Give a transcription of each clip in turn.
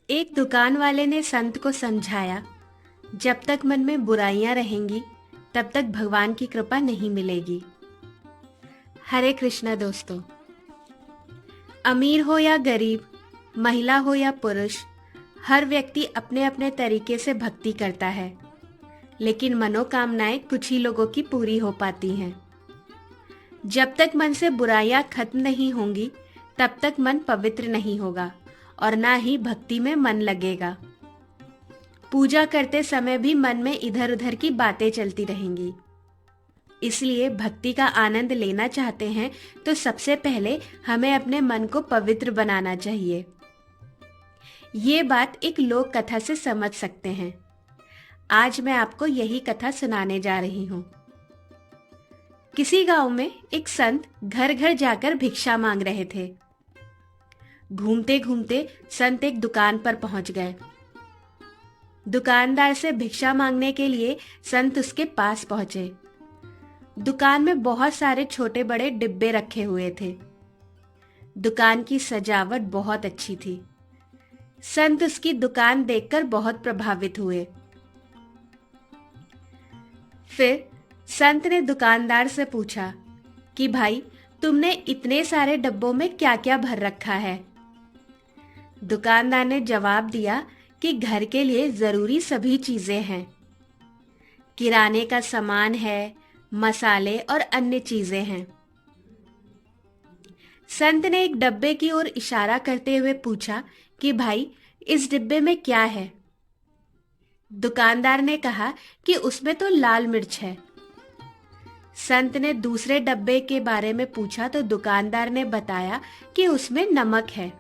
एक दुकान वाले ने संत को समझाया, जब तक मन में बुराइयां रहेंगी तब तक भगवान की कृपा नहीं मिलेगी। हरे कृष्णा दोस्तों। अमीर हो या गरीब, महिला हो या पुरुष, हर व्यक्ति अपने अपने तरीके से भक्ति करता है, लेकिन मनोकामनाएं कुछ ही लोगों की पूरी हो पाती हैं। जब तक मन से बुराइयां खत्म नहीं होंगी तब तक मन पवित्र नहीं होगा और ना ही भक्ति में मन लगेगा। पूजा करते समय भी मन में इधर उधर की बातें चलती रहेंगी। इसलिए भक्ति का आनंद लेना चाहते हैं तो सबसे पहले हमें अपने मन को पवित्र बनाना चाहिए। ये बात एक लोक कथा से समझ सकते हैं। आज मैं आपको यही कथा सुनाने जा रही हूँ। किसी गांव में एक संत घर घर जाकर भिक्षा मांग रहे थे। घूमते घूमते संत एक दुकान पर पहुंच गए। दुकानदार से भिक्षा मांगने के लिए संत उसके पास पहुंचे। दुकान में बहुत सारे छोटे बड़े डिब्बे रखे हुए थे। दुकान की सजावट बहुत अच्छी थी। संत उसकी दुकान देखकर बहुत प्रभावित हुए। फिर संत ने दुकानदार से पूछा कि भाई, तुमने इतने सारे डब्बों में क्या क्या भर रखा है? दुकानदार ने जवाब दिया कि घर के लिए जरूरी सभी चीजें हैं। किराने का सामान है, मसाले और अन्य चीजें हैं। संत ने एक डब्बे की ओर इशारा करते हुए पूछा कि भाई, इस डिब्बे में क्या है? दुकानदार ने कहा कि उसमें तो लाल मिर्च है। संत ने दूसरे डब्बे के बारे में पूछा तो दुकानदार ने बताया कि उसमें नमक है।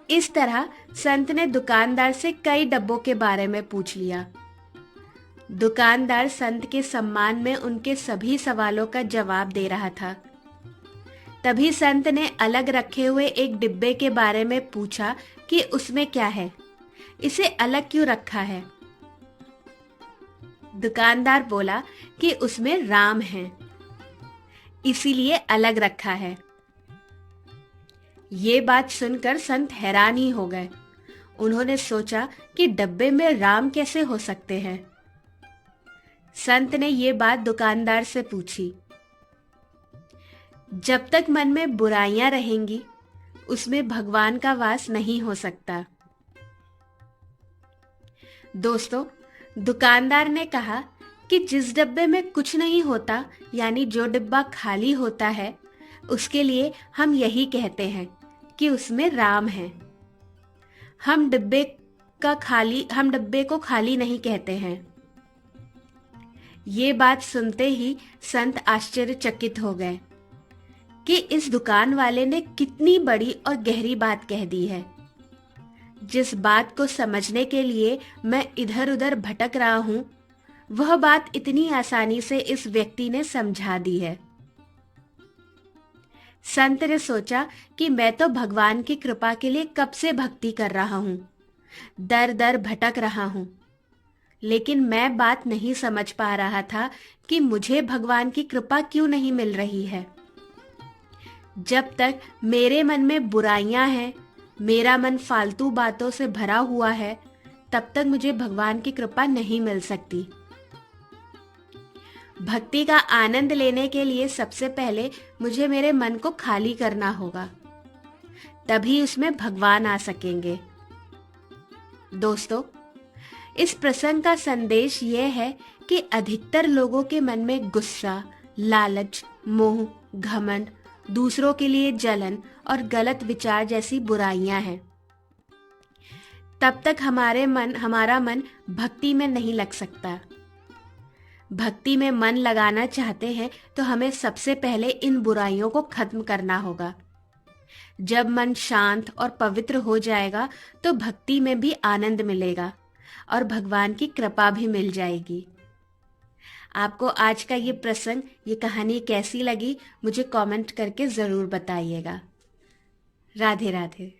इस तरह संत ने दुकानदार से कई डब्बों के बारे में पूछ लिया। दुकानदार संत के सम्मान में उनके सभी सवालों का जवाब दे रहा था। तभी संत ने अलग रखे हुए एक डिब्बे के बारे में पूछा कि उसमें क्या है, इसे अलग क्यों रखा है? दुकानदार बोला कि उसमें राम है, इसीलिए अलग रखा है। ये बात सुनकर संत हैरान ही हो गए। उन्होंने सोचा कि डब्बे में राम कैसे हो सकते हैं। संत ने ये बात दुकानदार से पूछी। जब तक मन में बुराइयां रहेंगी, उसमें भगवान का वास नहीं हो सकता। दोस्तों, दुकानदार ने कहा कि जिस डब्बे में कुछ नहीं होता, यानी जो डिब्बा खाली होता है, उसके लिए हम यही कहते हैं कि उसमें राम है। हम डब्बे को खाली नहीं कहते हैं। ये बात सुनते ही संत आश्चर्यचकित हो गए कि इस दुकान वाले ने कितनी बड़ी और गहरी बात कह दी है। जिस बात को समझने के लिए मैं इधर उधर भटक रहा हूं, वह बात इतनी आसानी से इस व्यक्ति ने समझा दी है। संत ने सोचा कि मैं तो भगवान की कृपा के लिए कब से भक्ति कर रहा हूं, दर दर भटक रहा हूं, लेकिन मैं बात नहीं समझ पा रहा था कि मुझे भगवान की कृपा क्यों नहीं मिल रही है। जब तक मेरे मन में बुराइयां हैं, मेरा मन फालतू बातों से भरा हुआ है, तब तक मुझे भगवान की कृपा नहीं मिल सकती। भक्ति का आनंद लेने के लिए सबसे पहले मुझे मेरे मन को खाली करना होगा, तभी उसमें भगवान आ सकेंगे। दोस्तों, इस प्रसंग का संदेश यह है कि अधिकतर लोगों के मन में गुस्सा, लालच, मोह, घमंड, दूसरों के लिए जलन और गलत विचार जैसी बुराइयां हैं। तब तक हमारा मन भक्ति में नहीं लग सकता। भक्ति में मन लगाना चाहते हैं तो हमें सबसे पहले इन बुराइयों को खत्म करना होगा। जब मन शांत और पवित्र हो जाएगा तो भक्ति में भी आनंद मिलेगा और भगवान की कृपा भी मिल जाएगी। आपको आज का ये प्रसंग, ये कहानी कैसी लगी, मुझे कमेंट करके जरूर बताइएगा। राधे राधे।